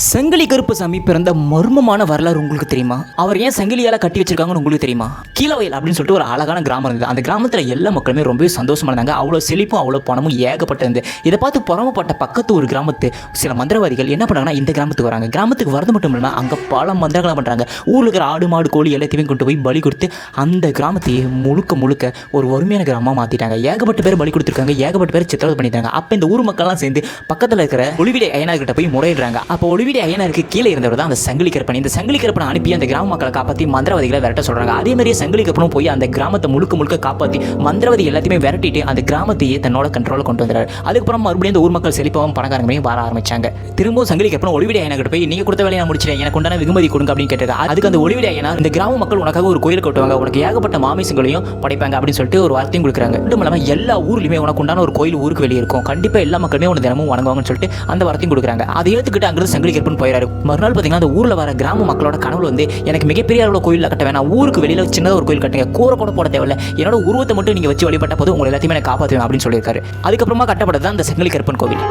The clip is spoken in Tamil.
சங்கிலி கருப்பசாமி பிறந்த மர்மமான வரலாறு உங்களுக்கு தெரியுமா? அவர் ஏன் சங்கிலியால் கட்டி வச்சிருக்காங்கன்னு உங்களுக்கு தெரியுமா? கீழவயல் அப்படின்னு சொல்லிட்டு ஒரு அழகான கிராமம் இருந்தது. அந்த கிராமத்தில் எல்லா மக்களுமே ரொம்பவே சந்தோஷமா இருந்தாங்க. அவ்வளோ செழிப்பும் அவ்வளோ பணமும் ஏகப்பட்டிருந்து. இதை பார்த்து புறமப்பட்ட பக்கத்து ஒரு கிராமத்து சில மந்திரவாதிகள் என்ன பண்ணுறாங்கன்னா, இந்த கிராமத்துக்கு வராங்க. கிராமத்துக்கு வரது மட்டும் இல்லாமல் அங்கே பல மந்திரங்களை பண்ணுறாங்க. ஊரில் இருக்கிற ஆடு மாடு கோழி எல்லாத்தையுமே கொண்டு போய் பலி கொடுத்து அந்த கிராமத்தையே முழுக்க ஒரு வறுமையான கிராமமாக மாற்றிட்டாங்க. ஏகப்பட்ட பேர் பலி கொடுத்துருக்காங்க, ஏகப்பட்ட பேர் சித்திரவதை பண்ணிட்டாங்க. அப்போ இந்த ஊர் மக்கள்லாம் சேர்ந்து பக்கத்தில் இருக்கிற ஒளிவிடை ஐயனார்கிட்ட போய் முறையிடுறாங்க. அப்போ ஒளிவிடை ஐயனாருக்கு கீழே இருந்தவர் தான் அந்த சங்கிலி கருப்பன். இந்த சங்கிலி கருப்பனை அனுப்பி அந்த கிராம மக்களை காப்பாற்றி மந்திரவாதிகளை விரட்ட சொல்றாங்க. அதே மாதிரியே சங்கிலி கருப்பனும் போய் அந்த கிராமத்தை முழுக்க காப்பாற்றி மந்திரவாதி எல்லாத்தையுமே விரட்டிட்டு அந்த கிராமத்தையே தன்னோட கண்ட்ரோல கொண்டு வந்தார். அதுக்கப்புறம் மறுபடியும் இந்த ஊர் மக்கள் செழிப்பாகவும் பணக்காரங்களையும் வர ஆரம்பிச்சாங்க. திரும்பவும் சங்கிலி கருப்பன் ஒளிவிடை ஐயனார்கிட்ட போய் நீங்க கொடுத்த வேலையை நான் முடிச்சிட்டேன், எனக்கு உண்டான வெகுமதி கொடுங்க அப்படின்னு கேட்டாங்க. அதுக்கு அந்த ஒளிவிடை ஐயனார், இந்த கிராம மக்கள் உனக்காக ஒரு கோயில் கட்டுவாங்க, உனக்கு ஏகப்பட்ட மாமிசங்களையும் படைப்பாங்க அப்படின்னு சொல்லிட்டு ஒரு வார்த்தையும் கொடுக்குறாங்க. மட்டும் இல்லாமல் எல்லா ஊர்லயுமே உனக்கு உண்டான ஒரு கோயில் ஊருக்கு வெளியே இருக்கும், கண்டிப்பா எல்லா மக்களுமே உனக்கு தினமும் வணங்குவாங்கன்னு சொல்லிட்டு அந்த வார்த்தையும் கொடுக்குறாங்க. அதை ஏற்றுக்கிட்டு அங்கிருந்து சங்கிலி கருப்பன் போயிடாரு. மறுநாள் பார்த்தீங்கன்னா அந்த ஊரில் வர கிராம மக்களோட கனவுல வந்து, எனக்கு மிகப்பெரிய அளவில் கோயில் கட்ட வேணாம், ஊருக்கு வெளியில் சின்னதாக ஒரு கோயில் கட்டுங்க, கூரை கூட போட தேவையில்லை, என்னோட உருவத்தை மட்டும் நீங்கள் வச்சு வழிபட்ட போது உங்களை எல்லாத்தையுமே காப்பாற்றுவேன் அப்படின்னு சொல்லியிருக்காரு. அதுக்கப்புறமா கட்டப்பட்டது அந்த சங்கிலி கருப்பன் கோவில்.